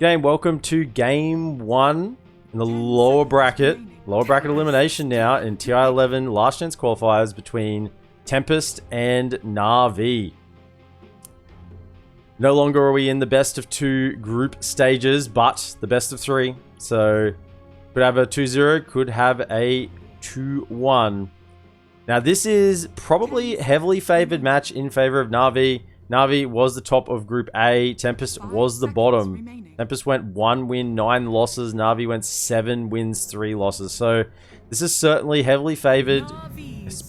Game, welcome to game 1 in the lower bracket elimination now in TI11 last chance qualifiers between Tempest and Navi. No longer are we in the best of 2 group stages, but the best of 3. So could have a 2-0, could have a 2-1. Now this is probably a heavily favored match in favor of Navi. Navi was the top of Group A. Tempest was the bottom. Tempest went 1 win, 9 losses. Navi went 7 wins, 3 losses. So this is certainly heavily favored,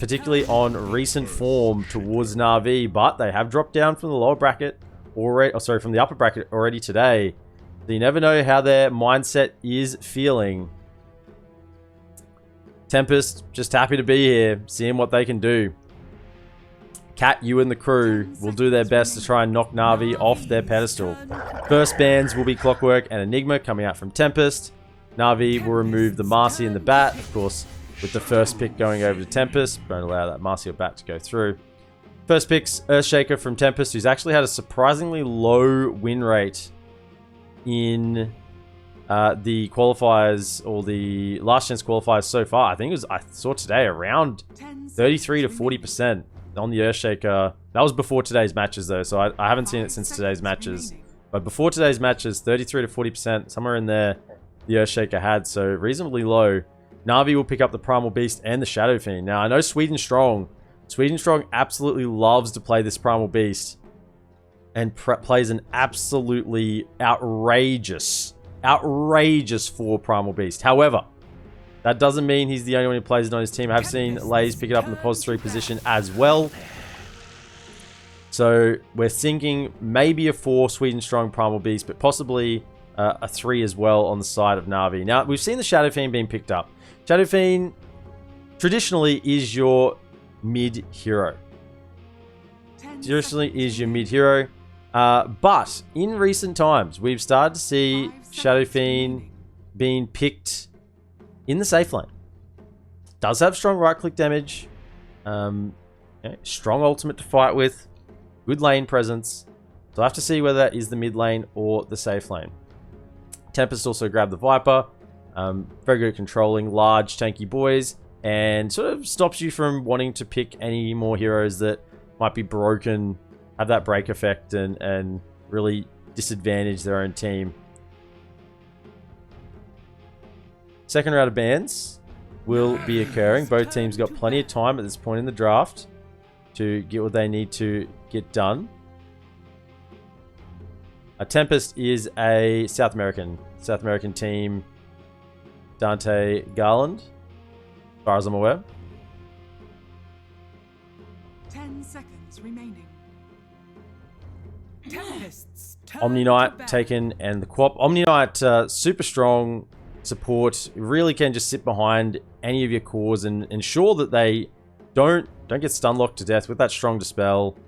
particularly on recent form towards Navi. But they have dropped down from the lower bracket already. Oh, sorry, from the upper bracket already today. So you never know how their mindset is feeling. Tempest just happy to be here, seeing what they can do. Cat, you and the crew will do their best to try and knock Navi off their pedestal. First bans will be Clockwork and Enigma coming out from Tempest. Navi will remove the Marcy and the Bat, of course, with the first pick going over to Tempest. Don't allow that Marcy or Bat to go through. First pick's Earthshaker from Tempest, who's actually had a surprisingly low win rate in the qualifiers, or the last chance qualifiers so far. I think it was, I saw today, around 33 to 40%. On the Earthshaker. That was before today's matches though, so I haven't seen it since today's matches. But before today's matches, 33 to 40%, somewhere in there, the Earthshaker had, so reasonably low. Navi will pick up the Primal Beast and the Shadow Fiend. Now, I know Sweden Strong absolutely loves to play this Primal Beast and plays an absolutely outrageous 4 Primal Beast. However, that doesn't mean he's the only one who plays it on his team. I have seen Lays pick it up in the pos 3 position as well. So we're thinking maybe a 4 Sweden Strong Primal Beast, but possibly a 3 as well on the side of Navi. Now, we've seen the Shadow Fiend being picked up. Shadow Fiend traditionally is your mid hero. Traditionally is your mid hero. But in recent times, we've started to see Shadow Fiend being picked in the safe lane. Does have strong right click damage, strong ultimate to fight with, good lane presence. So I have to see whether that is the mid lane or the safe lane. Tempest also grabbed the Viper, very good at controlling large tanky boys, and sort of stops you from wanting to pick any more heroes that might be broken, have that break effect, and really disadvantage their own team. Second round of bans will be occurring. Both teams got plenty of time at this point in the draft to get what they need to get done. Tempest is a South American team. Dante Garland, as far as I'm aware. 10 seconds remaining. Tempest's Omni Knight taken, and the Quap. Omni Knight, super strong support, really can just sit behind any of your cores and ensure that they don't get stun locked to death with that strong dispel,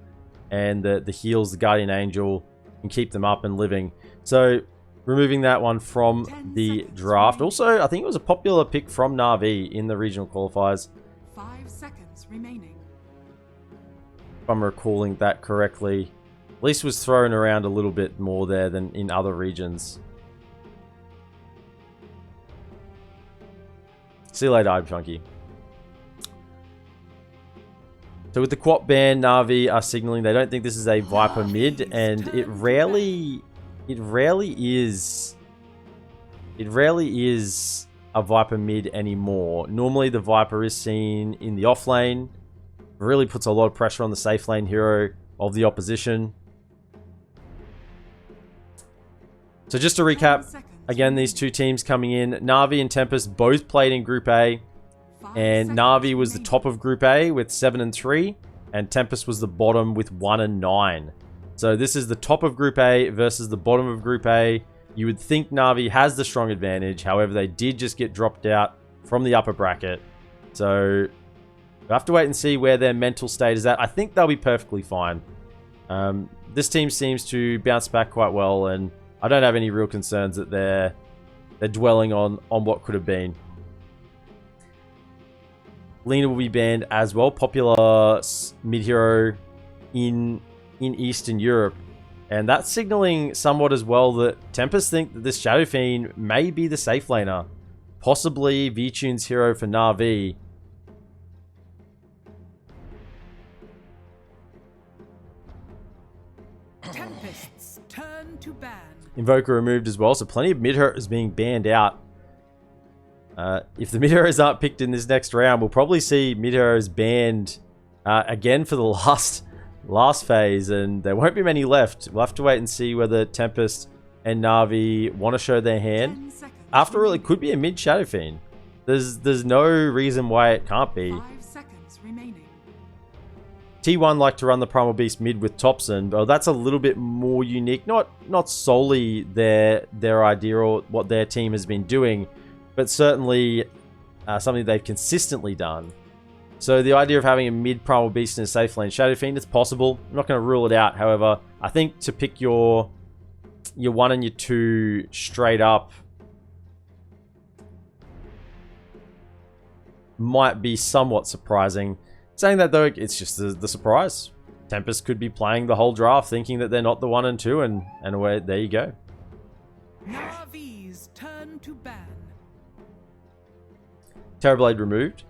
and the heals, the Guardian Angel, and keep them up and living. So removing that one from the draft. Also, I think it was a popular pick from Navi in the regional qualifiers. 5 seconds remaining. If I'm recalling that correctly. At least was thrown around a little bit more there than in other regions. See you later, Chunky. So with the Quap ban, Navi are signaling they don't think this is a Viper mid, and it rarely is a Viper mid anymore. Normally the Viper is seen in the off lane. Really puts a lot of pressure on the safe lane hero of the opposition. So just to recap, again, these two teams coming in, Navi and Tempest both played in Group A, and Navi was the top of Group A with 7 and 3, and Tempest was the bottom with 1 and 9. So this is the top of Group A versus the bottom of Group A. You would think Navi has the strong advantage, however, they did just get dropped out from the upper bracket. So we'll have to wait and see where their mental state is at. I think they'll be perfectly fine. This team seems to bounce back quite well, and I don't have any real concerns that they're dwelling on what could have been. Lena will be banned as well. Popular mid-hero in Eastern Europe. And that's signaling somewhat as well that Tempest think that this Shadow Fiend may be the safe laner. Possibly V-Tune's hero for Navi. Tempest's turn to ban. Invoker removed as well, so plenty of mid-heroes being banned out. If the mid-heroes aren't picked in this next round, we'll probably see mid-heroes banned again for the last phase, and there won't be many left. We'll have to wait and see whether Tempest and Navi want to show their hand. After all, it could be a mid Shadow Fiend. There's no reason why it can't be. 5 seconds remaining. T1 like to run the Primal Beast mid with Thompson, but that's a little bit more unique. Not solely their idea or what their team has been doing, but certainly something they've consistently done. So the idea of having a mid Primal Beast in a safe lane Shadow Fiend, it's possible. I'm not going to rule it out. However, I think to pick your 1 and your 2 straight up might be somewhat surprising. Saying that though, it's just the surprise. Tempest could be playing the whole draft thinking that they're not the 1 and 2, and away, there you go. Navi's turn to ban. Terrorblade removed.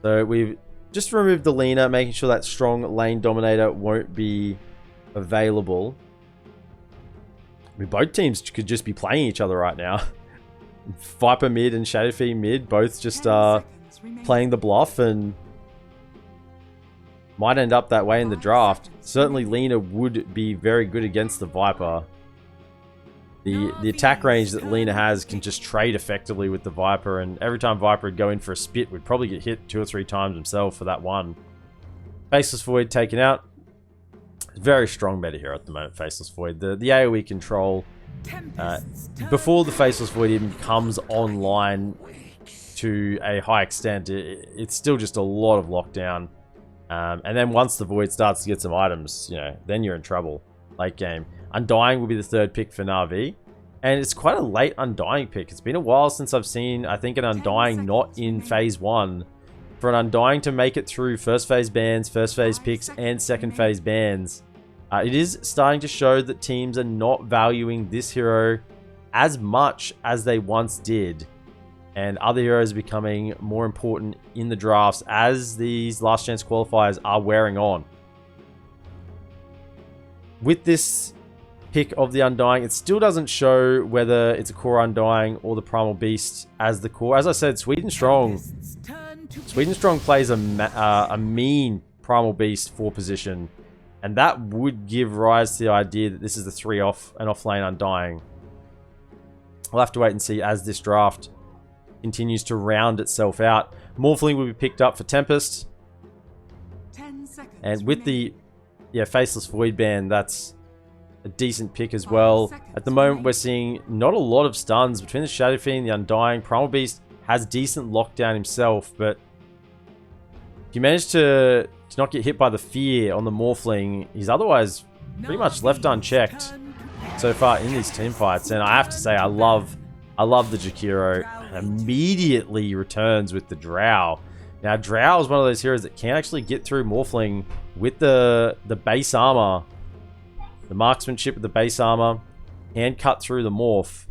So we've just removed the Lina, making sure that strong lane dominator won't be available. I mean, both teams could just be playing each other right now. Viper mid and Shadow Fiend mid, both just playing the bluff, and might end up that way in the draft. Certainly Lina would be very good against the Viper. The attack range that Lina has can just trade effectively with the Viper, and every time Viper would go in for a spit, would probably get hit 2 or 3 times himself for that one. Faceless Void taken out. Very strong meta here at the moment, Faceless Void. The AoE control, before the Faceless Void even comes online to a high extent, it's still just a lot of lockdown. And then once the Void starts to get some items, then you're in trouble. Late game. Undying will be the 3rd pick for Navi. And it's quite a late Undying pick. It's been a while since I've seen, I think, an Undying not in phase 1. For an Undying to make it through first phase bans, first phase picks, and second phase bans, it is starting to show that teams are not valuing this hero as much as they once did. And other heroes are becoming more important in the drafts as these last chance qualifiers are wearing on. With this pick of the Undying, it still doesn't show whether it's a core Undying or the Primal Beast as the core. As I said, Sweden Strong plays a mean Primal Beast 4 position, and that would give rise to the idea that this is the 3 off and off lane Undying. We'll have to wait and see as this draft continues to round itself out. Morphling will be picked up for Tempest. 10 seconds And with the Faceless Void ban, that's a decent pick as well. At the moment, we're seeing not a lot of stuns between the Shadow Fiend and the Undying. Primal Beast has decent lockdown himself, but if you manage to not get hit by the fear on the Morphling, he's otherwise pretty much left unchecked so far in these team fights. And I have to say, I love the Jakiro. Immediately returns with the Drow. Now, Drow is one of those heroes that can actually get through Morphling with the base armor. The marksmanship with the base armor and cut through the morph.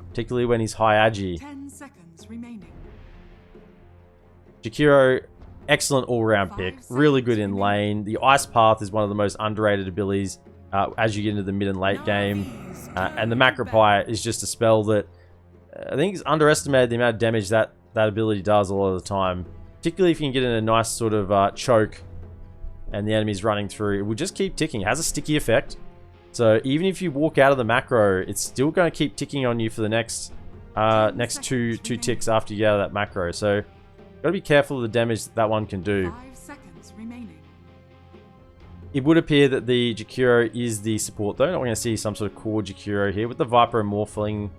Particularly when he's high agi. 10 seconds remaining. Jakiro, excellent all-round pick. Really good in lane. The Ice Path is one of the most underrated abilities as you get into the mid and late game. And the Macropire is just a spell that I think is underestimated, the amount of damage that ability does a lot of the time. Particularly if you can get in a nice sort of choke and the enemy's running through. It will just keep ticking. It has a sticky effect. So even if you walk out of the macro, it's still going to keep ticking on you for the next two ticks after you get out of that macro. So got to be careful of the damage that one can do. 5 seconds remaining. It would appear that the Jakiro is the support though. Not going to see some sort of core Jakiro here with the Viper and Morphling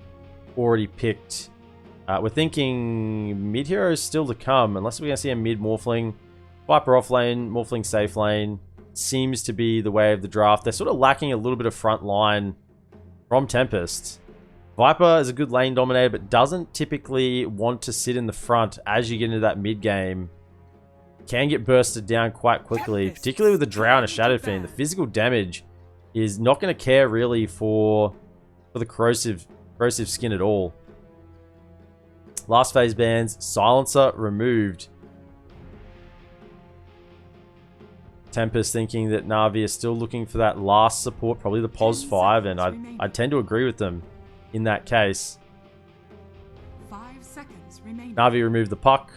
already picked. We're thinking mid hero is still to come, unless we're going to see a mid Morphling. Viper off lane, Morphling safe lane seems to be the way of the draft. They're sort of lacking a little bit of front line from Tempest. Viper is a good lane dominator, but doesn't typically want to sit in the front as you get into that mid game. Can get bursted down quite quickly, particularly with the Drow and a Shadow Fiend. The physical damage is not going to care really for the corrosive skin at all. Last phase bans, Silencer removed. Tempest thinking that Navi is still looking for that last support, probably the POS 5, and I tend to agree with them in that case. 5 seconds remaining. Navi removed the puck,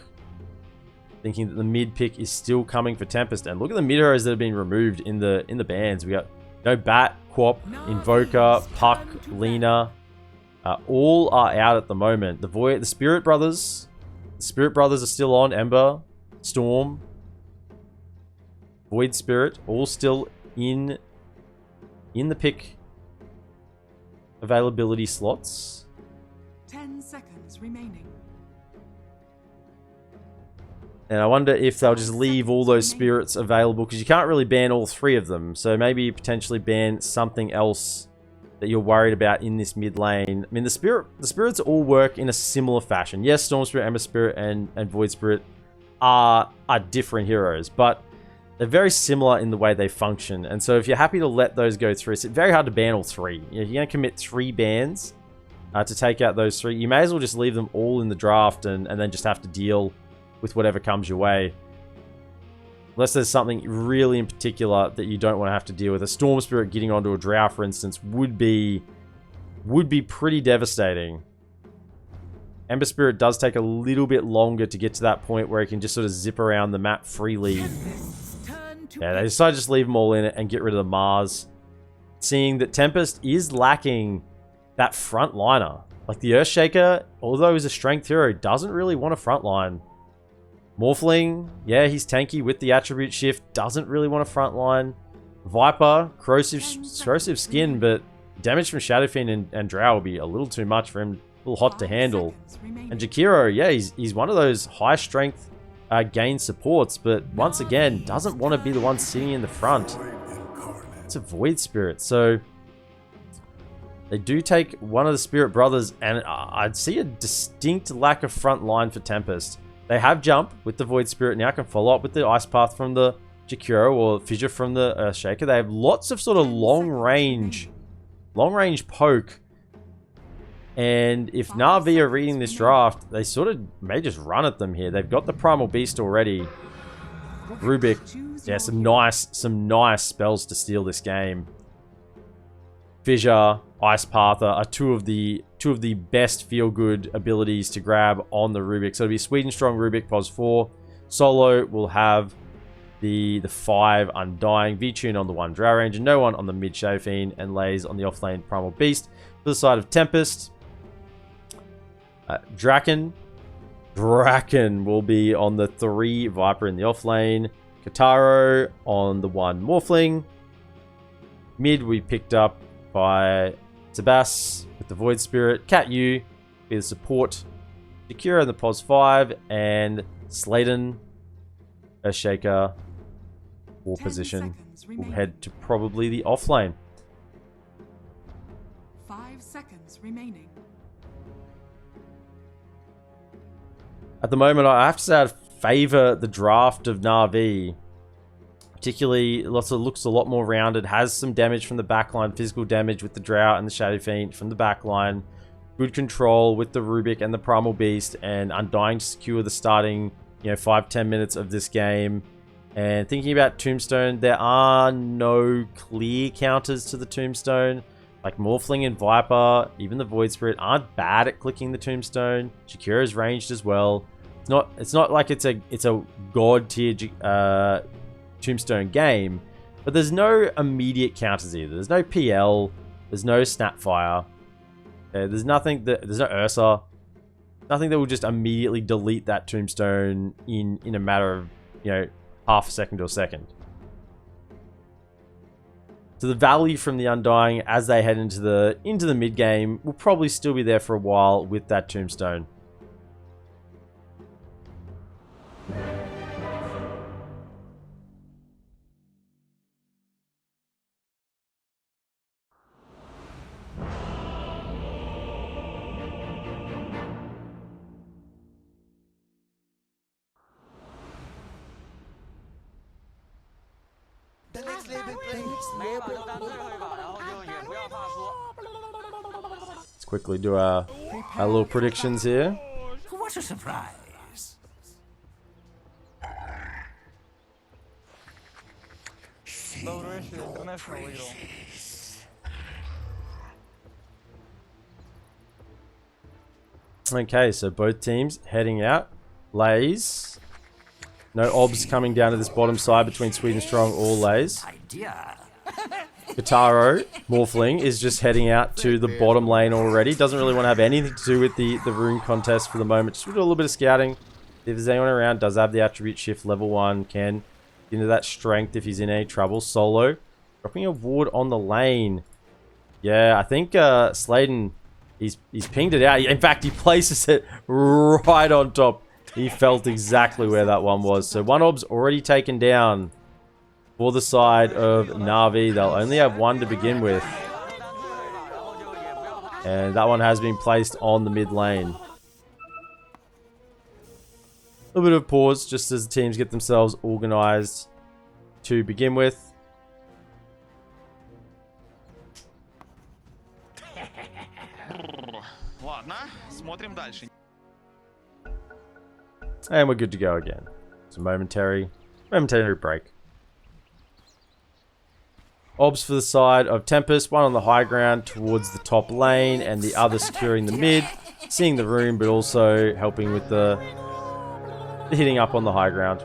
thinking that the mid pick is still coming for Tempest. And look at the mid heroes that have been removed in the bans. We got no Bat, Quap, Invoker, Puck, Lena. All are out at the moment. The Spirit Brothers. The Spirit Brothers are still on. Ember, Storm, Void Spirit, all still in the pick availability slots. 10 seconds remaining. And I wonder if they'll just leave all those spirits available, because you can't really ban all 3 of them. So maybe potentially ban something else that you're worried about in this mid lane. I mean, the spirits all work in a similar fashion. Yes, Storm Spirit, Ember Spirit, and Void Spirit are different heroes, but they're very similar in the way they function. And so if you're happy to let those go through, it's very hard to ban all 3. If you're going to commit 3 bans to take out those 3, you may as well just leave them all in the draft and then just have to deal with whatever comes your way. Unless there's something really in particular that you don't want to have to deal with. A Storm Spirit getting onto a Drow, for instance, would be pretty devastating. Ember Spirit does take a little bit longer to get to that point where it can just sort of zip around the map freely. Yeah, they decided to just leave them all in it and get rid of the Mars. Seeing that Tempest is lacking that frontliner. Like the Earthshaker, although he's a strength hero, doesn't really want a frontline. Morphling, yeah, he's tanky with the attribute shift, doesn't really want a frontline. Viper, corrosive skin, but damage from Shadow Fiend and Drow will be a little too much for him, a little hot to handle. And Jakiro, yeah, he's one of those high strength gain supports, but once again, doesn't want to be the one sitting in the front. It's a Void Spirit, so they do take one of the Spirit Brothers, and I'd see a distinct lack of front line for Tempest. They have jump with the Void Spirit now, can follow up with the Ice Path from the Jakiro or Fissure from the Earthshaker. They have lots of sort of long range poke. And if Navi are reading this draft, they sort of may just run at them here. They've got the Primal Beast already. Rubik, yeah, some nice spells to steal this game. Fissure, Ice Path are two of the best feel-good abilities to grab on the Rubik. So it'll be Sweden Strong Rubik, POS 4. Solo will have the 5 Undying, V-Tune on the 1 Drow range, and no one on the mid Shadow Fiend, and lays on the offlane Primal Beast. To the side of Tempest, Draken will be on the 3 Viper in the offlane. Kataro on the 1 Morphling. Mid we picked up by Tabas with the Void Spirit. Cat U be the support. Jakiro in the POS 5. And Sladen, Earthshaker, war position. Will head to probably the offlane. 5 seconds remaining. At the moment, I have to say I favor the draft of Navi. Particularly, looks a lot more rounded. Has some damage from the backline, physical damage with the Drow and the Shadow Fiend from the backline. Good control with the Rubik and the Primal Beast, and Undying to secure the starting, 5-10 minutes of this game. And thinking about Tombstone, there are no clear counters to the Tombstone. Like Morphling and Viper, even the Void Spirit aren't bad at clicking the Tombstone. Shakira's ranged as well. It's not like it's a god tier Tombstone game, but there's no immediate counters either. There's no PL, there's no Snapfire, there's no Ursa, nothing that will just immediately delete that Tombstone in a matter of half a second or a second. So the value from the Undying as they head into the mid game will probably still be there for a while with that Tombstone. Let's quickly do our little predictions here. What a surprise. TheInternational выиграл. Okay, so both teams heading out. Lays. No obs coming down to this bottom side between Sweden Strong or Lays. Idea. Kataro, Morphling, is just heading out to the bottom lane already. Doesn't really want to have anything to do with the rune contest for the moment. Just do a little bit of scouting. If there's anyone around, does have the attribute shift level 1. Can get into that strength if he's in any trouble. Solo, dropping a ward on the lane. Yeah, I think Sladen, he's pinged it out. In fact, he places it right on top. He felt exactly where that one was. So one ob's already taken down for the side of Navi. They'll only have one to begin with. And that one has been placed on the mid lane. A little bit of pause just as the teams get themselves organized to begin with. Ладно, смотрим дальше. And we're good to go again. It's a momentary break. Obs for the side of Tempest, one on the high ground towards the top lane, and the other securing the mid, seeing the rune, but also helping with the hitting up on the high ground.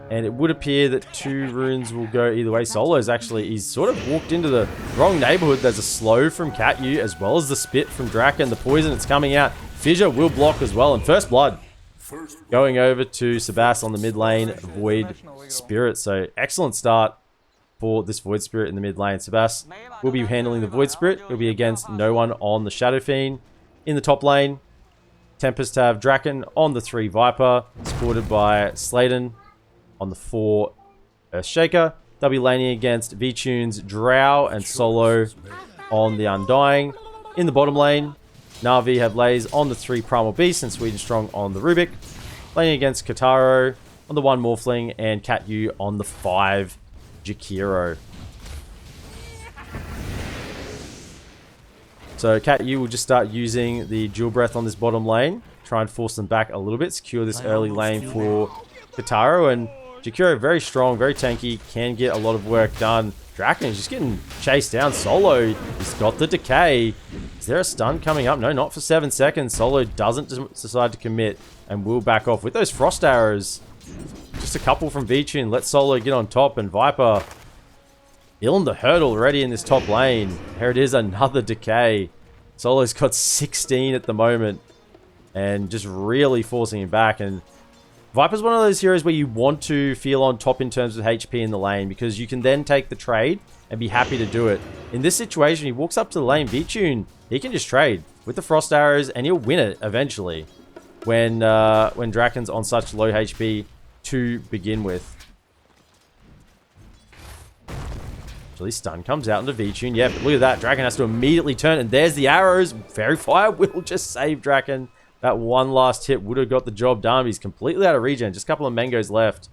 And it would appear that 2 runes will go either way. Solo's actually, he's sort of walked into the wrong neighborhood. There's a slow from Katyu, as well as the spit from Draken. The poison that's coming out. Fissure will block as well, and first blood going over to Sebas on the mid lane, Void Spirit. So excellent start for this Void Spirit in the mid lane. Sebas will be handling the Void Spirit. He'll be against no one on the Shadow Fiend. In the top lane, Tempest have Draken on the 3 Viper, supported by Sladen on the 4 Earthshaker. They'll be laning against V-Tune's Drow and Solo on the Undying. In the bottom lane, Navi have Lays on the 3 Primal Beast and Sweden Strong on the Rubik. Laning against Kataro on the 1 Morphling and Katyu on the 5 Jakiro. So Katyu will just start using the Dual Breath on this bottom lane. Try and force them back a little bit. Secure this early lane for Kataro. And Jakiro, very strong, very tanky. Can get a lot of work done. Draken is just getting chased down. Solo, he's got the decay. Is there a stun coming up? No, not for 7 seconds. Solo doesn't decide to commit and will back off with those frost arrows. Just a couple from V-Tune. Let Solo get on top, and Viper feeling the hurdle already in this top lane. Here it is, another decay. Solo's got 16 at the moment and just really forcing him back. And Viper's one of those heroes where you want to feel on top in terms of HP in the lane, because you can then take the trade and be happy to do it. In this situation, he walks up to the lane, V-Tune, he can just trade with the frost arrows and he'll win it eventually when Draken's on such low HP to begin with. Actually, stun comes out into V-Tune. Yeah, but look at that. Draken has to immediately turn, and there's the arrows. Fairy Fire will just save Draken. That one last hit would have got the job done. He's completely out of regen. Just a couple of mangoes left.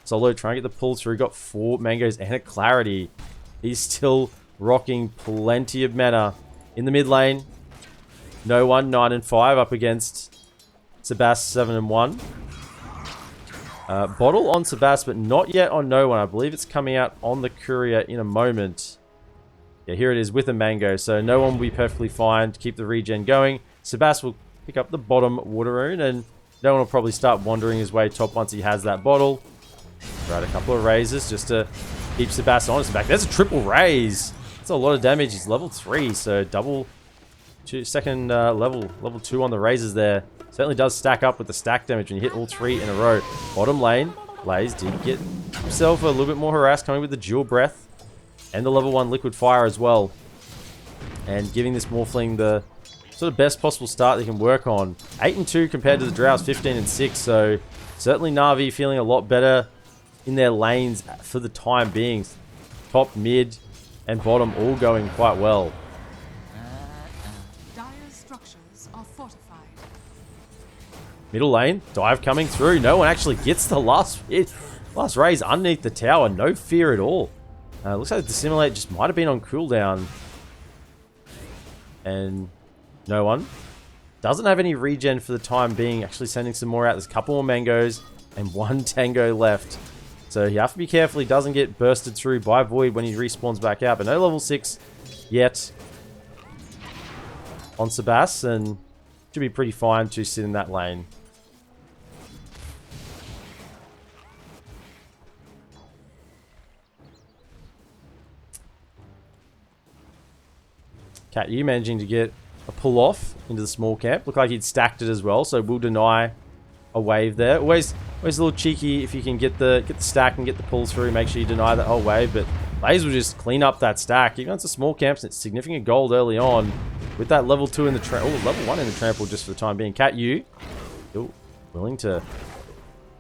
Solo trying to get the pull through. Got 4 mangoes and a clarity. He's still rocking plenty of mana. In the mid lane, no one, 9 and 5 up against Sebas, 7 and 1. Bottle on Sebas, but not yet on no one. I believe it's coming out on the courier in a moment. Yeah, here it is with a mango. So no one will be perfectly fine to keep the regen going. Sebas will pick up the bottom water rune, and no one will probably start wandering his way top once he has that bottle. Right, a couple of raises just to keep Sebas on his back. There's a triple raise. That's a lot of damage. He's level 3, so second level 2 on the raises there. Certainly does stack up with the stack damage when you hit all 3 in a row. Bottom lane, Blaze did get himself a little bit more harassed, coming with the Dual Breath and the level 1 Liquid Fire as well, and giving this Morphling the sort of best possible start they can work on. 8 and 2 compared to the Drows, 15 and 6. So certainly Navi feeling a lot better in their lanes for the time being. Top, mid, and bottom all going quite well. Dire structures are fortified. Middle lane, dive coming through. No one actually gets the last hit. Last raise underneath the tower. No fear at all. Looks like the Dissimulate just might have been on cooldown. And no one. Doesn't have any regen for the time being. Actually sending some more out. There's a couple more mangoes and one tango left. So you have to be careful he doesn't get bursted through by Void when he respawns back out. But no level 6 yet on Sebas, and should be pretty fine to sit in that lane. Cat, you managing to get a pull off into the small camp. Looked like he'd stacked it as well, so we'll deny a wave there. Always a little cheeky if you can get the stack and get the pull through. Make sure you deny that whole wave, but Blaze will just clean up that stack. Even though it's a small camp, and it's significant gold early on with that level 2 in the level 1 in the trample just for the time being. Cat, you still willing to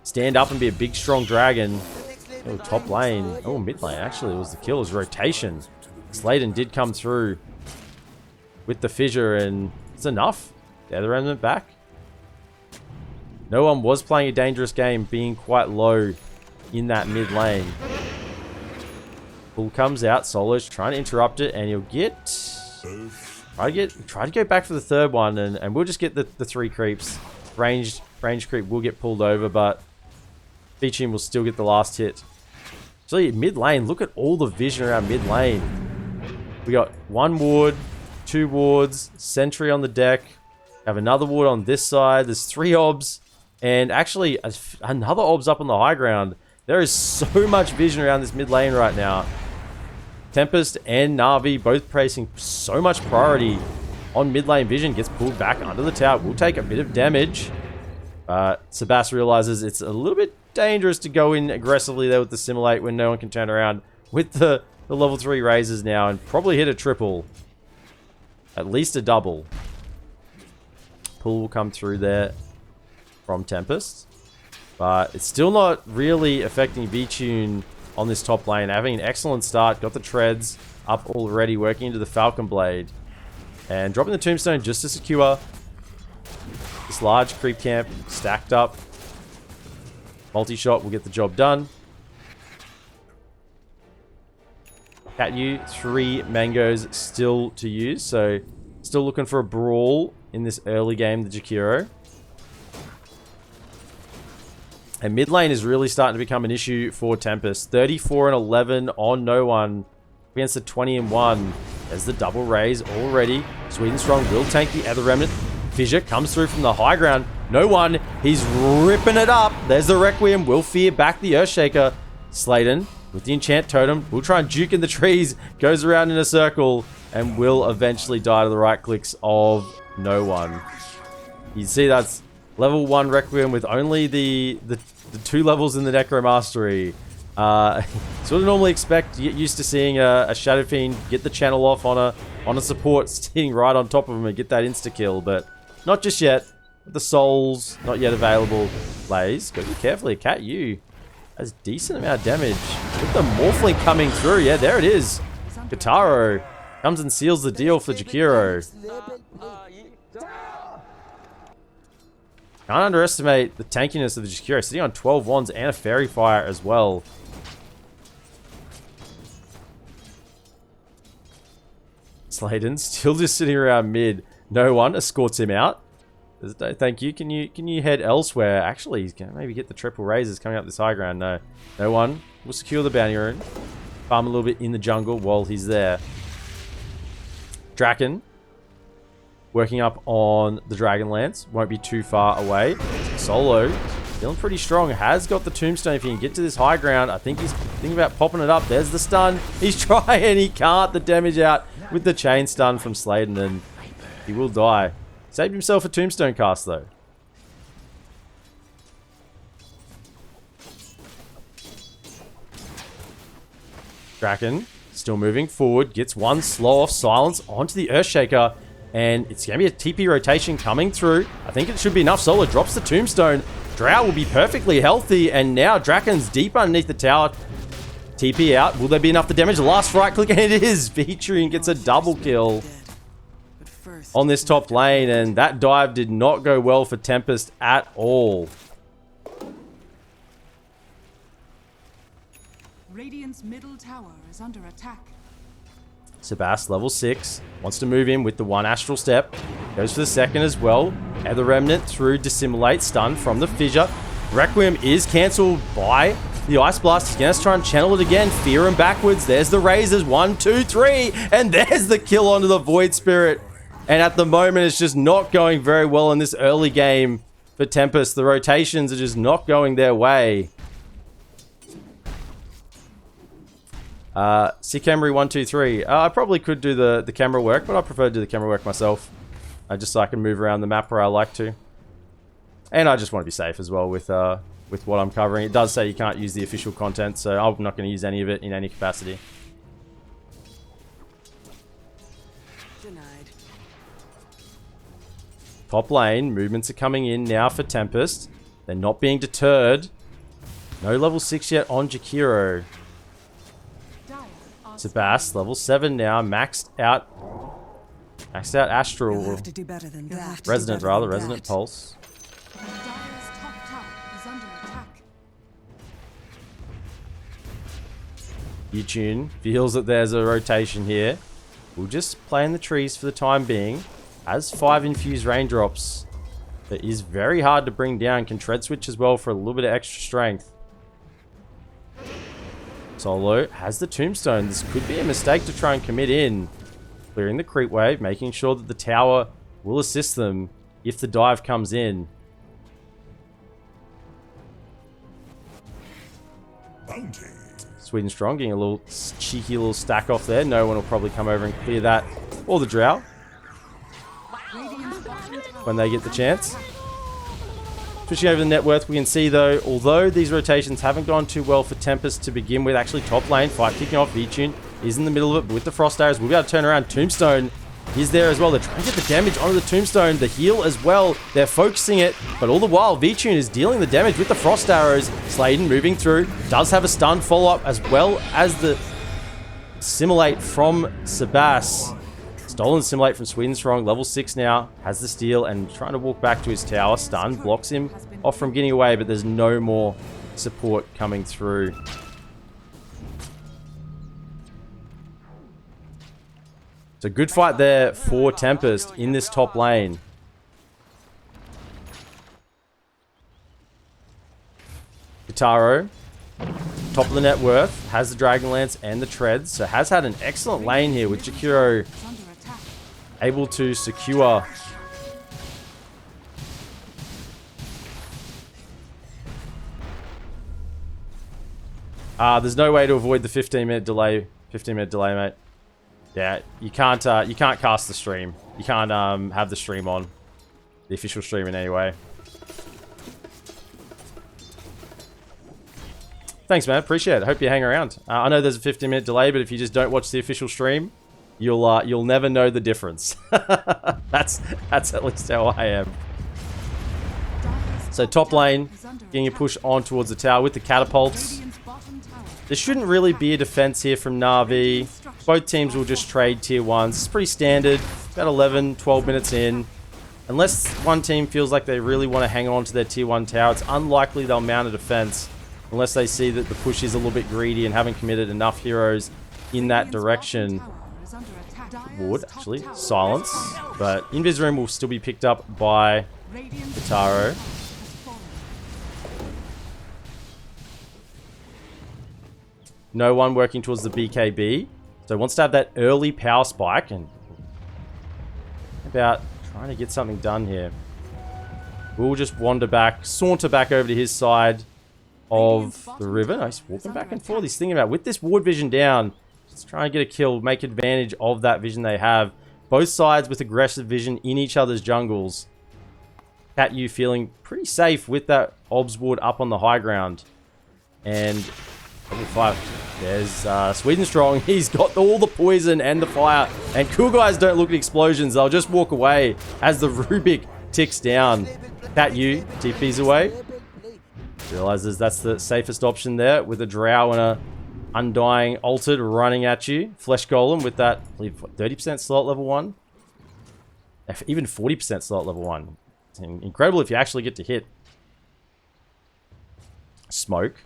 stand up and be a big strong dragon. Oh, top lane. Oh, mid lane actually was the kill. It was rotation. Sladen did come through with the fissure, and it's enough. The other remnant back. No one was playing a dangerous game, being quite low in that mid lane. Bull comes out, Solo's trying to interrupt it, and he'll try to go back for the third one, and we'll just get the 3 creeps. Ranged creep will get pulled over, but Featuring will still get the last hit. So mid lane, look at all the vision around mid lane. We got 1 ward, 2 wards, sentry on the deck. Have another ward on this side. There's 3 obs, and actually another obs up on the high ground. There is so much vision around this mid lane right now. Tempest and Navi both placing so much priority on mid lane vision. Gets pulled back under the tower. Will take a bit of damage. Sebas realizes it's a little bit dangerous to go in aggressively there with the Simulate when no one can turn around with the level 3 raises now, and probably hit a triple. At least a double. Pull will come through there from Tempest. But it's still not really affecting V-Tune on this top lane. Having an excellent start. Got the treads up already. Working into the Falcon Blade. And dropping the Tombstone just to secure this large creep camp. Stacked up. Multi-shot will get the job done. Cat U, 3 mangoes still to use. So still looking for a brawl in this early game, the Jakiro. And mid lane is really starting to become an issue for Tempest. 34 and 11 on no one against the 20 and 1. There's the double raise already. Sweden Strong will tank the other remnant. Fissure comes through from the high ground. No one. He's ripping it up. There's the Requiem. Will fear back the Earthshaker. Sladen with the enchant totem. Will try and juke in the trees. Goes around in a circle and will eventually die to the right clicks of no one. You see that's level 1 Requiem with only the 2 levels in the Necro Mastery. Sort of normally expect, get used to seeing a Shadow Fiend get the channel off on a support sitting right on top of him and get that insta-kill, but not just yet. The souls not yet available. Blaze, go be carefully. Cat U has decent amount of damage. With the Morphling coming through. Yeah, there it is. Kataro comes and seals the deal for Jakiro. Can't underestimate the tankiness of the Jakiro. Sitting on 12 wands and a Fairy Fire as well. Sladen still just sitting around mid. No one escorts him out. Thank you. Can you head elsewhere? Actually, he's gonna maybe get the triple raises coming up this high ground. No one will secure the bounty rune. Farm a little bit in the jungle while he's there. Draken working up on the Dragonlance. Won't be too far away. Solo feeling pretty strong. Has got the Tombstone. If he can get to this high ground, I think he's thinking about popping it up. There's the stun. He's trying. He can't. The damage out with the chain stun from Sladen, and he will die. Saved himself a Tombstone cast though. Draken still moving forward. Gets one slow off silence onto the Earthshaker. And it's going to be a TP rotation coming through. I think it should be enough. Solo drops the Tombstone. Drow will be perfectly healthy. And now Draken's deep underneath the tower. TP out. Will there be enough to damage? Last right click, and it is. Featuring gets a double kill on this top lane. And that dive did not go well for Tempest at all. Radiant's middle tower is under attack. Sebas, level 6, wants to move in with the one astral step. Goes for the second as well. And the Remnant through Dissimulate, stun from the Fissure. Requiem is cancelled by the Ice Blast. He's going to try and channel it again. Fear him backwards. There's the Razors. 1, 2, 3. And there's the kill onto the Void Spirit. And at the moment, it's just not going very well in this early game for Tempest. The rotations are just not going their way. See Camry 1, 2, 3. I probably could do the camera work, but I prefer to do the camera work myself. Just so I can move around the map where I like to. And I just want to be safe as well with what I'm covering. It does say you can't use the official content, so I'm not going to use any of it in any capacity. Denied. Top lane, movements are coming in now for Tempest. They're not being deterred. No level 6 yet on Jakiro. Sebas, level 7 now, maxed out Astral. Have to do better than that. Resonant rather, Resonant Pulse. Dire's top tower is under attack. Yutun feels that there's a rotation here. We'll just play in the trees for the time being. Has 5 infused raindrops. That is very hard to bring down. Can tread switch as well for a little bit of extra strength. Solo has the tombstone. This could be a mistake to try and commit in. Clearing the creep wave, making sure that the tower will assist them if the dive comes in. Sweden Strong getting a little cheeky little stack off there. No one will probably come over and clear that. Or the Drow. When they get the chance. Switching over to the net worth, we can see though, although these rotations haven't gone too well for Tempest to begin with, actually top lane, fight kicking off, V-Tune is in the middle of it, but with the Frost Arrows, we'll be able to turn around. Tombstone is there as well. They're trying to get the damage onto the Tombstone, the heal as well. They're focusing it, but all the while, V-Tune is dealing the damage with the Frost Arrows. Sladen moving through, does have a stun follow-up as well as the Simulate from Sebas. Stolen Simulate from Sweden Strong, level 6 now, has the steal and trying to walk back to his tower. Stun blocks him off from getting away, but there's no more support coming through. So good fight there for Tempest in this top lane. Guitaro, top of the net worth, has the Dragonlance and the Treads, so has had an excellent lane here with Jakiro able to secure there's no way to avoid the 15-minute delay. 15-minute delay, mate. Yeah, you can't cast the stream. You can't have the stream on. The official stream in any way. Thanks, man. Appreciate it. Hope you hang around. I know there's a 15-minute delay, but if you just don't watch the official stream, you'll never know the difference. That's at least how I am. So top lane, getting a push on towards the tower with the catapults. There shouldn't really be a defense here from Navi. Both teams will just trade tier 1s. It's pretty standard. About 11, 12 minutes in. Unless one team feels like they really want to hang on to their tier 1 tower, it's unlikely they'll mount a defense unless they see that the push is a little bit greedy and haven't committed enough heroes in that direction. Would actually silence, but Invis Room will still be picked up by Guitaro. No one working towards the BKB, so wants to have that early power spike and about trying to get something done here. We'll just wander back, saunter back over to his side of the river. Nice, walking back and forth. He's thinking about with this ward vision down. Just trying to get a kill, make advantage of that vision they have. Both sides with aggressive vision in each other's jungles. Cat U feeling pretty safe with that Obs ward up on the high ground. And level 5. There's Sweden Strong. He's got all the poison and the fire. And cool guys don't look at explosions. They'll just walk away as the Rubik ticks down. Cat U TP's away. Realizes that's the safest option there with a Drow and a Undying Altered running at you. Flesh Golem with that, I believe, 30% slot level 1. Even 40% slot level 1. It's incredible if you actually get to hit. Smoke,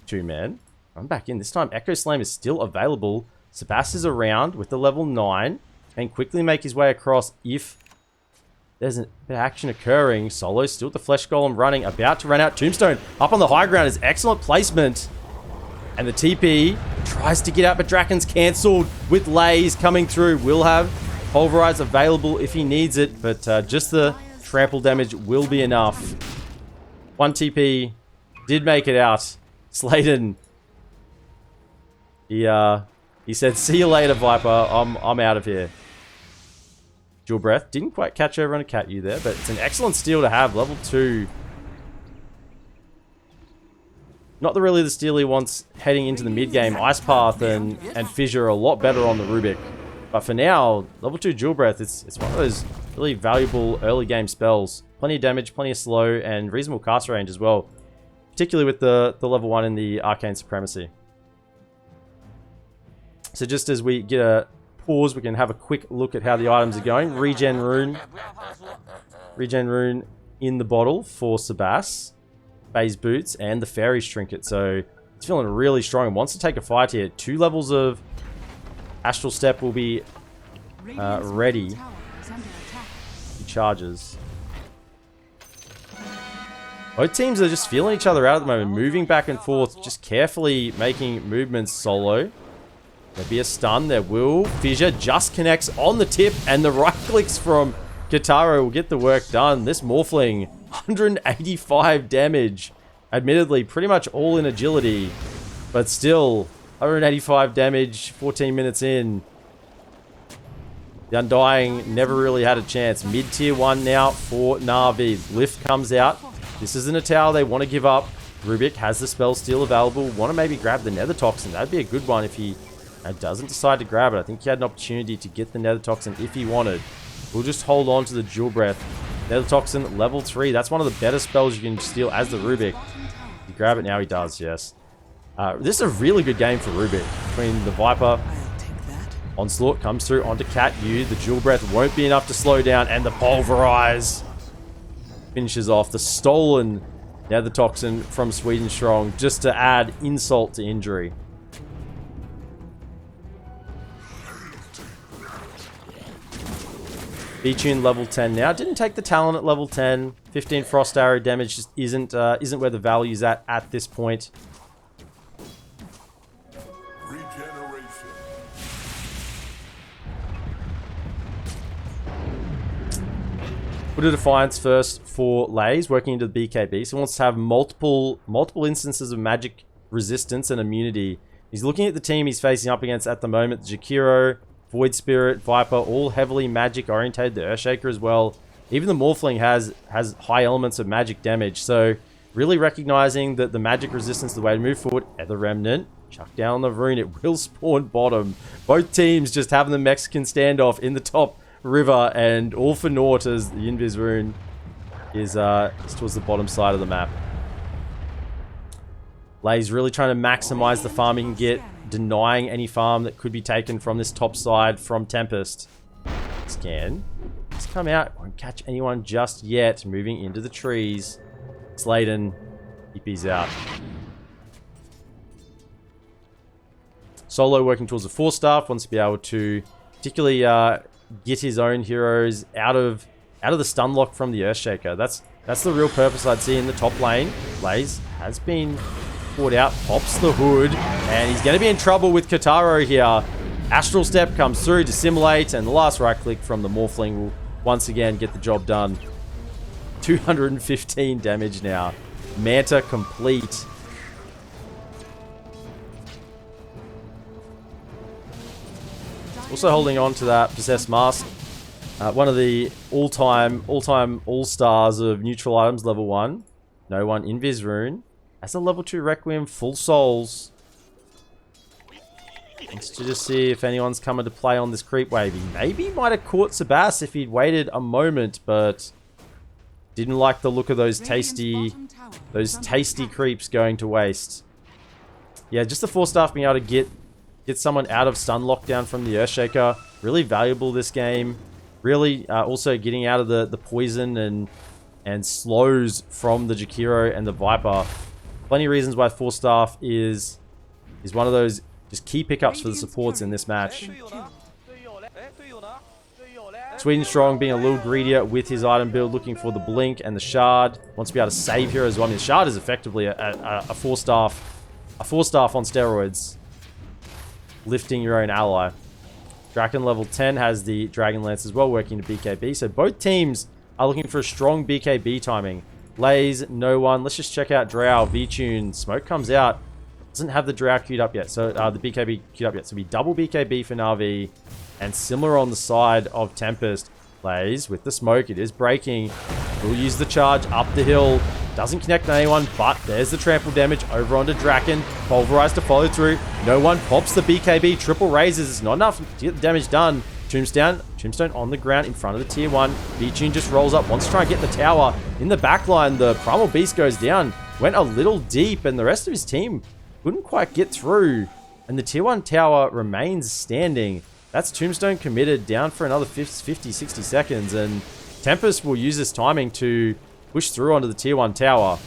2-man. I'm back in. This time, Echo Slam is still available. Sebas is around with the level 9 and quickly make his way across if there's a bit of action occurring. Solo still with the Flesh Golem running, about to run out. Tombstone up on the high ground is excellent placement. And the TP tries to get out, but Draken's cancelled with Lays coming through. Will have Pulverize available if he needs it, but just the trample damage will be enough. One TP did make it out. Sladen, he said, "See you later, Viper. I'm out of here." Dual Breath didn't quite catch over on a Cat U there, but it's an excellent steal to have. Level 2. Not really the steal he wants heading into the mid game. Ice Path and Fissure are a lot better on the Rubik. But for now, level 2 Dual Breath, it's one of those really valuable early game spells. Plenty of damage, plenty of slow, and reasonable cast range as well. Particularly with the level 1 in the Arcane Supremacy. So just as we get a pause, we can have a quick look at how the items are going. Regen Rune in the bottle for Sebas. Phase Boots and the Fairy's Trinket. So it's feeling really strong and wants to take a fight here. 2 levels of Astral Step will be ready. He charges. Both teams are just feeling each other out at the moment, moving back and forth, just carefully making movements. Solo. There'll be a stun. There will. Fissure just connects on the tip, and the right clicks from Kitaro will get the work done. This Morphling, 185 damage. Admittedly, pretty much all in agility, but still, 185 damage, 14 minutes in. The Undying never really had a chance. Mid-tier 1 now for Navi. Lift comes out. This isn't a tower they want to give up. Rubik has the spell still available. Want to maybe grab the Nether Toxin. That'd be a good one if he doesn't decide to grab it. I think he had an opportunity to get the Nether Toxin if he wanted. We'll just hold on to the Dual Breath. Nether Toxin, level 3. That's one of the better spells you can steal as the Rubik. You grab it now, he does, yes. This is a really good game for Rubik. Between the Viper, Onslaught comes through onto Cat U. The Dual Breath won't be enough to slow down, and the Pulverize finishes off the stolen Nether Toxin from Sweden Strong, just to add insult to injury. B-Tune level 10 now. Didn't take the talent at level 10. 15 Frost Arrow damage just isn't where the value's at this point. Regeneration. Put a Defiance first for Lays, working into the BKB. So he wants to have multiple instances of magic resistance and immunity. He's looking at the team he's facing up against at the moment. Jakiro, Void Spirit, Viper, all heavily magic orientated. The Earthshaker as well. Even the Morphling has high elements of magic damage. So really recognizing that the magic resistance is the way to move forward. Ether Remnant, chuck down the rune. It will spawn bottom. Both teams just having the Mexican standoff in the top river, and all for naught as the Invis rune is towards the bottom side of the map. Lay's really trying to maximize the farm he can get, denying any farm that could be taken from this top side from Tempest. Scan. Let's come out. Won't catch anyone just yet. Moving into the trees. Sladen. EP's out. Solo working towards the 4-staff. Wants to be able to particularly get his own heroes out of the stun lock from the Earthshaker. That's the real purpose I'd see in the top lane. Lays has been caught out, pops the hood, and he's going to be in trouble with Kitaro here. Astral Step comes through, Dissimulate, and the last right click from the Morphling will once again get the job done. 215 damage now. Manta complete. Also holding on to that Possessed Mask. One of the all-time all-stars of neutral items, level 1. No one, Invis Rune. As a level 2 Requiem, full souls. Wants to just see if anyone's coming to play on this creep wave. He maybe might have caught Sebas if he'd waited a moment, but didn't like the look of those tasty creeps going to waste. Yeah, just the 4-staff being able to get someone out of stun lockdown from the Earthshaker. Really valuable this game. Really also getting out of the poison and slows from the Jakiro and the Viper. Plenty of reasons why 4-staff is He's one of those just key pickups for the supports in this match. Sweden Strong being a little greedier with his item build, looking for the blink and the shard. Wants to be able to save heroes as well. I mean, the shard is effectively a 4-staff on steroids. Lifting your own ally. Draken level 10 has the Dragon Lance as well, working to BKB. So both teams are looking for a strong BKB timing. Lays, no one. Let's just check out Drow, V-Tune. Smoke comes out. Doesn't have the Drow queued up yet. So the BKB queued up yet. So it'll be double BKB for Navi. And similar on the side of Tempest. Lays with the smoke. It is breaking. Will use the charge up the hill. Doesn't connect on anyone, but there's the trample damage over onto Draken. Pulverize to follow through. No one pops the BKB. Triple raises. It's not enough to get the damage done. Tombstone on the ground in front of the tier 1. V-Tune just rolls up. Wants to try and get the tower. In the backline, the Primal Beast goes down. Went a little deep, and the rest of his team couldn't quite get through. And the tier 1 tower remains standing. That's Tombstone committed, down for another 50, 60 seconds. And Tempest will use this timing to push through onto the tier 1 tower.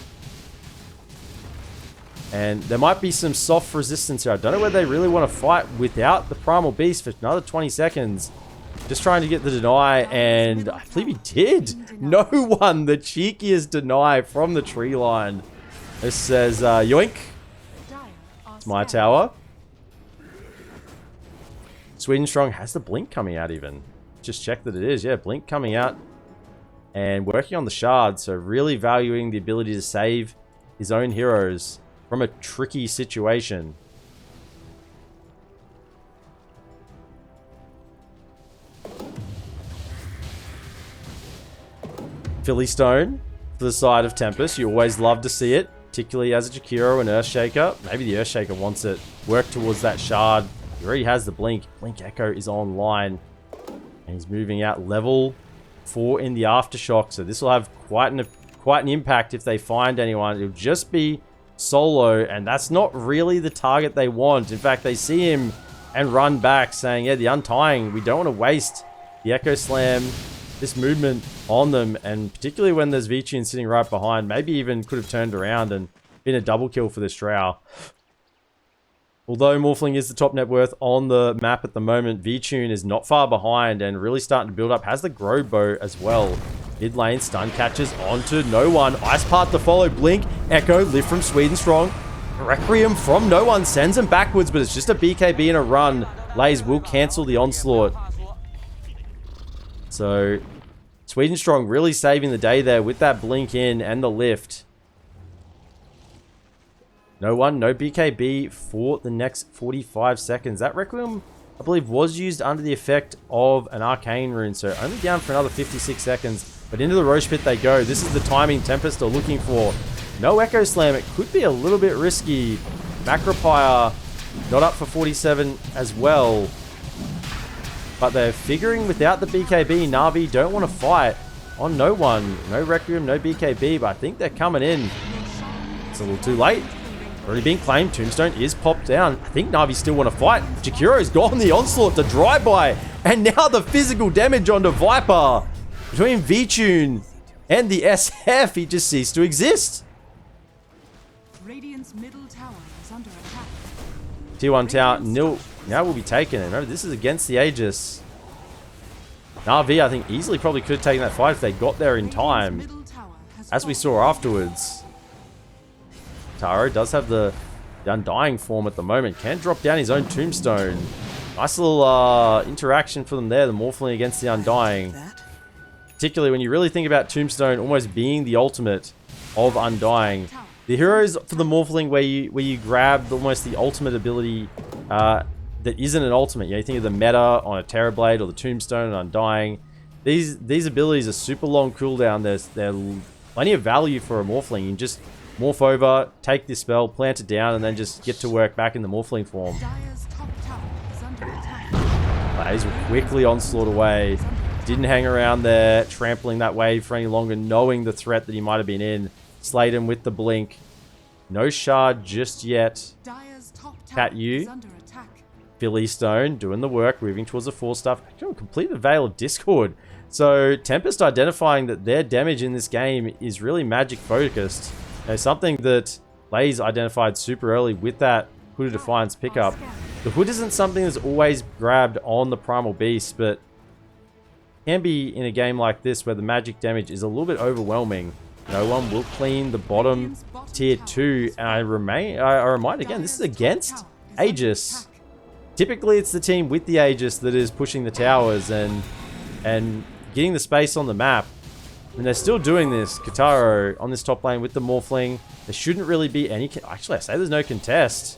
And there might be some soft resistance here. I don't know whether they really want to fight without the Primal Beast for another 20 seconds. Just trying to get the deny, and I believe he did. No one, the cheekiest deny from the tree line. This says, yoink. It's my tower. Sweden Strong has the blink coming out even. Just check that it is. Yeah, blink coming out. And working on the shard, so really valuing the ability to save his own heroes from a tricky situation. Philly Stone for the side of Tempest. You always love to see it, particularly as a Jakiro and Earthshaker. Maybe the Earthshaker wants it. Work towards that shard. He already has the blink. Blink Echo is online. And he's moving out level 4 in the Aftershock. So this will have quite an impact if they find anyone. It'll just be solo, and that's not really the target they want. In fact, they see him and run back saying, yeah, the Untying, we don't want to waste the Echo Slam, this movement on them, and particularly when there's V-Tune sitting right behind, maybe even could have turned around and been a double kill for this Drow. Although Morphling is the top net worth on the map at the moment, V-Tune is not far behind and really starting to build up. Has the Grow Bow as well. Mid lane, stun catches onto no one. Ice Path to follow, blink, Echo, lift from Sweden Strong. Requiem from no one, sends him backwards, but it's just a BKB and a run. Lays will cancel the onslaught. So, Sweden Strong really saving the day there with that blink in and the lift. No one, no BKB for the next 45 seconds. That Requiem, I believe, was used under the effect of an Arcane Rune, so only down for another 56 seconds. But into the Roche Pit they go. This is the timing Tempest are looking for. No Echo Slam. It could be a little bit risky. Macropire not up for 47 as well. But they're figuring without the BKB, Navi don't want to fight on no one. No Requiem, no BKB, but I think they're coming in. It's a little too late. Already being claimed. Tombstone is popped down. I think Navi still want to fight. Jakiro's gone the onslaught to drive-by. And now the physical damage onto Viper. Between V-Tune and the SF, he just ceased to exist. Radiant's middle tower is under attack. Tier 1 tower now will be taken. And remember, this is against the Aegis. Navi, I think, easily probably could have taken that fight if they got there in time. As we saw afterwards. Taro does have the Undying form at the moment. Can drop down his own Tombstone. Nice little interaction for them there. The Morphling against the Undying. Particularly when you really think about Tombstone almost being the ultimate of Undying. The heroes for the Morphling where you grab almost the ultimate ability that isn't an ultimate. You know, you think of the meta on a Terrorblade or the Tombstone and Undying. These abilities are super long cooldown. There's plenty of value for a Morphling. You can just morph over, take this spell, plant it down, and then just get to work back in the Morphling form. Dire's top tower is under attack. Blaze will quickly onslaught away. Didn't hang around there, trampling that wave for any longer, knowing the threat that he might have been in. Slayed him with the blink. No shard just yet. Dire's top tower Cat U. is under attack. Philly Stone doing the work, moving towards the 4-staff. Complete the Veil of Discord. So Tempest identifying that their damage in this game is really magic focused. You know, something that Blaze identified super early with that Hooded Defiance pickup. The hood isn't something that's always grabbed on the Primal Beast, but can be in a game like this where the magic damage is a little bit overwhelming. No one will clean the bottom tier 2, and I remind again, this is against Aegis. Typically it's the team with the Aegis that is pushing the towers and getting the space on the map. And they're still doing this. Kataro on this top lane with the Morphling. There shouldn't really be any... Actually, I say there's no contest.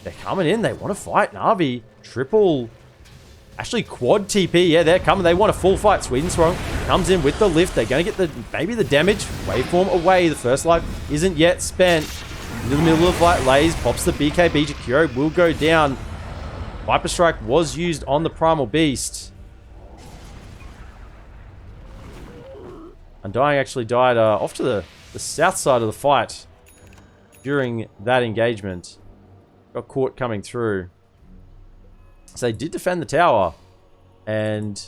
They're coming in. They want to fight Navi. Triple... Actually, quad TP. Yeah, they're coming. They want a full fight. Swedensprung comes in with the lift. They're going to get the maybe the damage. Waveform away. The first life isn't yet spent. Into the middle of the fight. Lays pops the BKB. Jakiro will go down. Viper Strike was used on the Primal Beast. Undying actually died off to the south side of the fight during that engagement. Got caught coming through. So they did defend the tower. And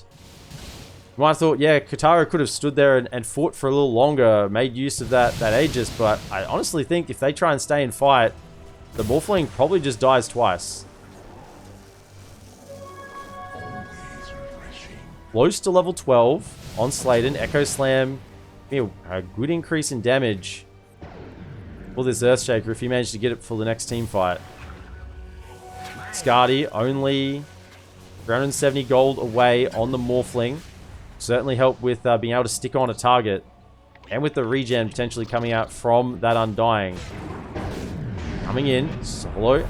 you might have thought, yeah, Kataro could have stood there and fought for a little longer, made use of that Aegis. But I honestly think if they try and stay and fight, the Morphling probably just dies twice. Close to level 12 on Sladen. Echo Slam, a good increase in damage for this Earthshaker if he managed to get it for the next team fight. Skadi only 370 gold away on the Morphling. Certainly help with being able to stick on a target. And with the regen potentially coming out from that Undying. Coming in, Solo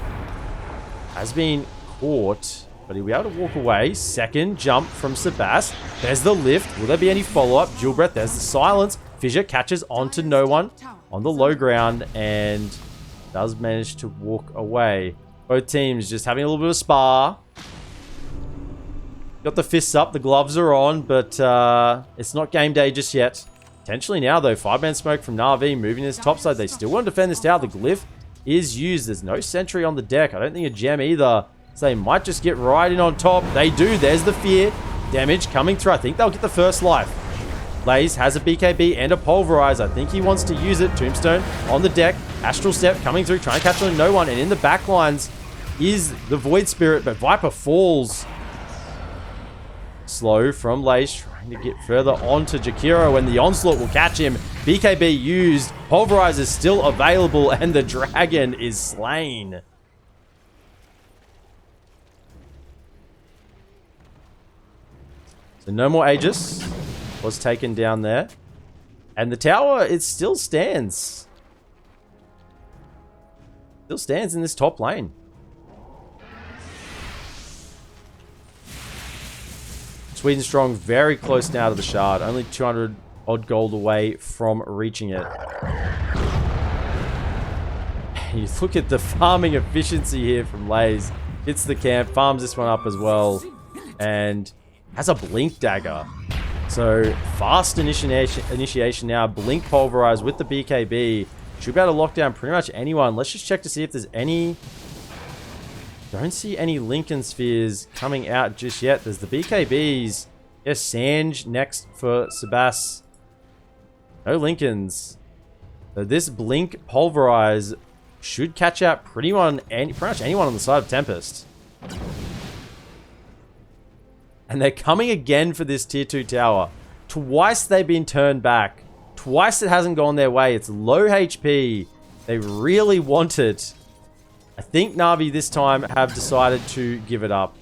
has been caught, but he'll be able to walk away. Second jump from Sebas. There's the lift. Will there be any follow-up? Dual Breath. There's the silence. Fissure catches onto no one on the low ground and does manage to walk away. Both teams just having a little bit of spar. Got the fists up. The gloves are on, but it's not game day just yet. Potentially now, though. 5-man smoke from Navi moving his top side. They still want to defend this tower. The glyph is used. There's no sentry on the deck. I don't think a gem either. So they might just get right in on top. They do. There's the fear. Damage coming through. I think they'll get the first life. Lays has a BKB and a Pulverize. I think he wants to use it. Tombstone on the deck. Astral Step coming through. Trying to catch on no one. And in the backlines is the Void Spirit. But Viper falls. Slow from Lays. Trying to get further onto Jakiro. And the Onslaught will catch him. BKB used. Pulverize is still available. And the Dragon is slain. So no more Aegis was taken down there. And the tower, it still stands. Still stands in this top lane. Swedenstrong very close now to the shard. Only 200 odd gold away from reaching it. You look at the farming efficiency here from Lays. Hits the camp, farms this one up as well. And has a Blink Dagger. So, fast initiation now. Blink Pulverize with the BKB. Should be able to lock down pretty much anyone. Let's just check to see if there's any... Don't see any Lincoln Spheres coming out just yet. There's the BKBs. Yes, Sanj next for Sebas. No Lincolns. So this Blink Pulverize should catch out pretty much anyone on the side of Tempest. And they're coming again for this tier 2 tower. Twice they've been turned back. Twice it hasn't gone their way. It's low HP. They really want it. I think Navi this time have decided to give it up.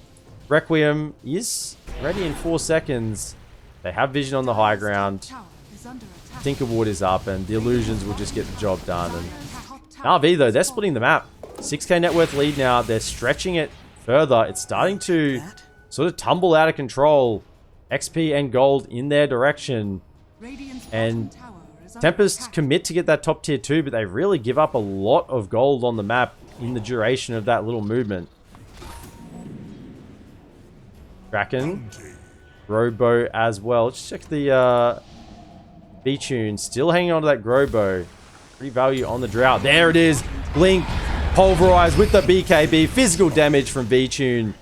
Requiem is ready in 4 seconds. They have vision on the high ground. Tinkerwood is up and the illusions will just get the job done. And Navi though, they're splitting the map. 6k net worth lead now. They're stretching it further. It's starting to sort of tumble out of control. XP and gold in their direction. And Tempest commit to get that top tier 2, but they really give up a lot of gold on the map in the duration of that little movement. Kraken. Robo as well. Let's check the B-Tune. Still hanging on to that Grobo. Free value on the Drought. There it is. Blink. Pulverize with the BKB. Physical damage from B-Tune.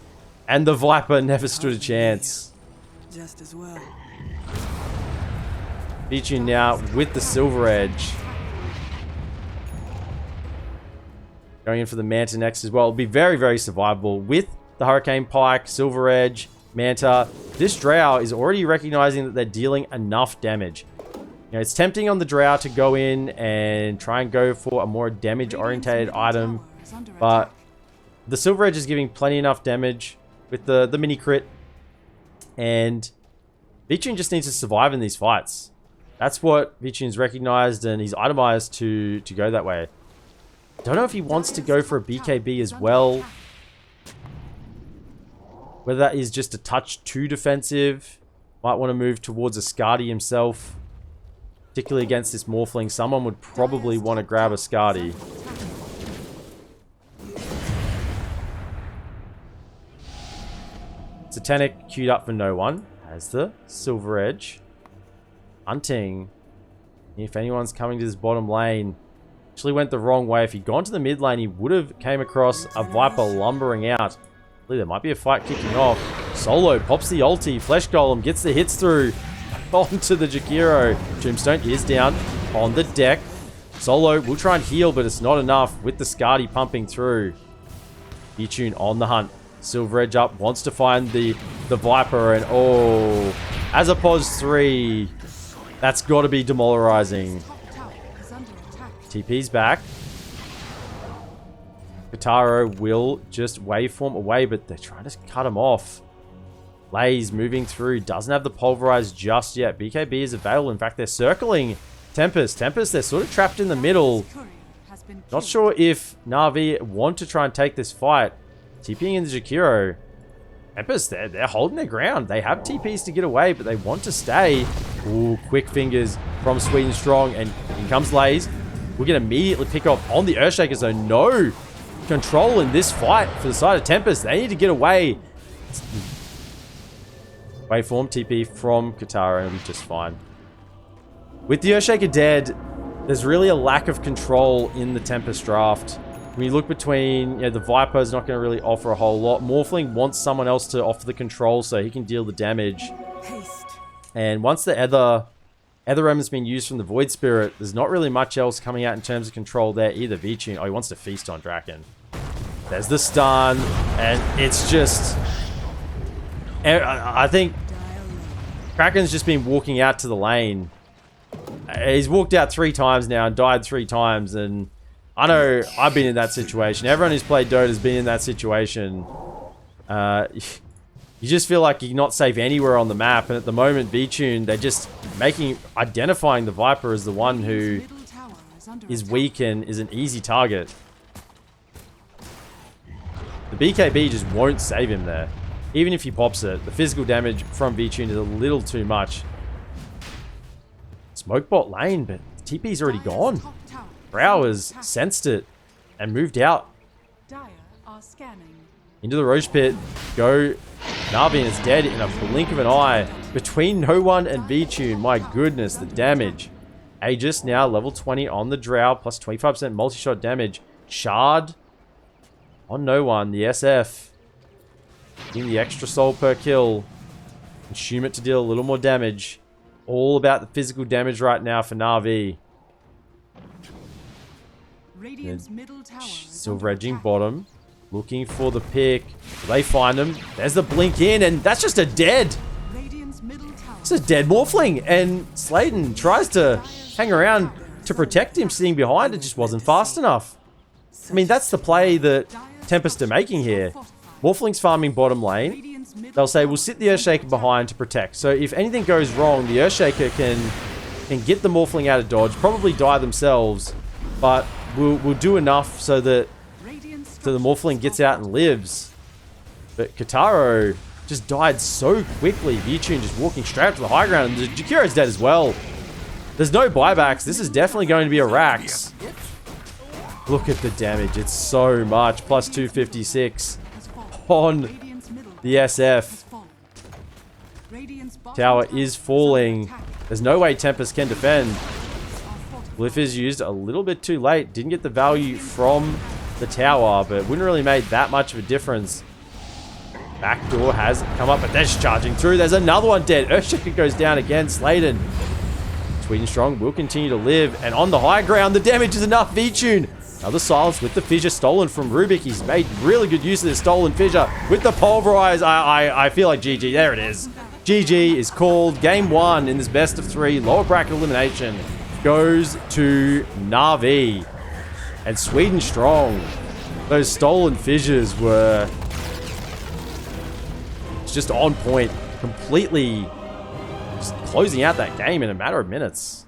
And the Viper never stood a chance. Just as well. B-Tune now with the Silver Edge. Going in for the Manta next as well. It'll be very, very survivable with the Hurricane Pike, Silver Edge, Manta. This Drow is already recognizing that they're dealing enough damage. You know, it's tempting on the Drow to go in and try and go for a more damage-orientated item, but the Silver Edge is giving plenty enough damage with the mini crit, and Vichun just needs to survive in these fights. That's what Vichun's recognized, and he's itemized to go that way. Don't know if he wants to go for a BKB as well. Whether that is just a touch too defensive. Might want to move towards a Skadi himself. Particularly against this Morphling. Someone would probably want to grab a Skadi. Satanic queued up for no one. Has the Silver Edge. Hunting. If anyone's coming to this bottom lane. Actually went the wrong way. If he'd gone to the mid lane, he would have came across a Viper lumbering out. I believe there might be a fight kicking off. Solo pops the ulti. Flesh Golem gets the hits through onto the Jakiro. Tombstone is down on the deck. Solo will try and heal, but it's not enough with the Skadi pumping through. Vichun on the hunt. Silver Edge up. Wants to find the Viper, and oh, as a pos 3, that's got to be demoralizing. TP's back. Kataro will just waveform away, but they're trying to cut him off. Lays moving through. Doesn't have the pulverize just yet. BKB is available. In fact, they're circling Tempest. Tempest, they're sort of trapped in the middle. Not sure if Navi want to try and take this fight. TPing in the Jakiro. Tempest, they're holding their ground. They have TPs to get away, but they want to stay. Ooh, quick fingers from Sweden Strong. And in comes Lays. We can immediately pick off on the Earthshaker, so no control in this fight for the side of Tempest. They need to get away. Waveform TP from Katara, and it'll be just fine. With the Earthshaker dead, there's really a lack of control in the Tempest draft. When you look between, you know, the Viper's not going to really offer a whole lot. Morphling wants someone else to offer the control so he can deal the damage. And once the Ether Remnant's been used from the Void Spirit, there's not really much else coming out in terms of control there either. Vichun, oh, he wants to feast on Draken. There's the stun, and it's just... I think Kraken's just been walking out to the lane. He's walked out 3 times now and died 3 times, and I know I've been in that situation. Everyone who's played Dota has been in that situation. You just feel like you're not safe anywhere on the map, and at the moment, Vichun, they're just identifying the Viper as the one who is weak and is an easy target. The BKB just won't save him there. Even if he pops it, the physical damage from Vichun is a little too much. Smoke bot lane, but TP's already gone. Brow has sensed it and moved out. Into the Roche Pit. Go. Navi is dead in a blink of an eye. Between no one and Vichun, my goodness, the damage. Aegis now level 20 on the Drow, plus 25% multi-shot damage. Shard on no one. The SF getting the extra soul per kill. Consume it to deal a little more damage. All about the physical damage right now for Navi. Silver edging bottom. Looking for the pick. They find him. There's the blink in, and that's just a dead. It's a dead Morphling, and Sladen tries to hang around to protect him sitting behind. It just wasn't fast enough. I mean, that's the play that Tempest are making here. Morphling's farming bottom lane. They'll say, we'll sit the Earthshaker behind to protect. So if anything goes wrong, the Earthshaker can get the Morphling out of dodge, probably die themselves, but we'll do enough so that the Morphling gets out and lives. But Kataro just died so quickly. Vichun just walking straight up to the high ground, and the Jakiro's dead as well. There's no buybacks. This is definitely going to be a Rax. Look at the damage. It's so much. Plus 256 on the SF. Tower is falling. There's no way Tempest can defend. Glyph is used a little bit too late. Didn't get the value from the tower, but wouldn't really made that much of a difference. Backdoor has come up, but they're just charging through. There's another one dead. Earthshaker goes down again. Sladen. Sweden Strong will continue to live, and on the high ground, the damage is enough. Vichun Another silence with the fissure stolen from Rubik. He's made really good use of this stolen fissure with the pulverize. I feel like GG. There it is. GG is called. Game 1 in this best of 3 lower bracket elimination goes to Navi. And Sweden strong. Those stolen fissures were just on point. Completely just closing out that game in a matter of minutes.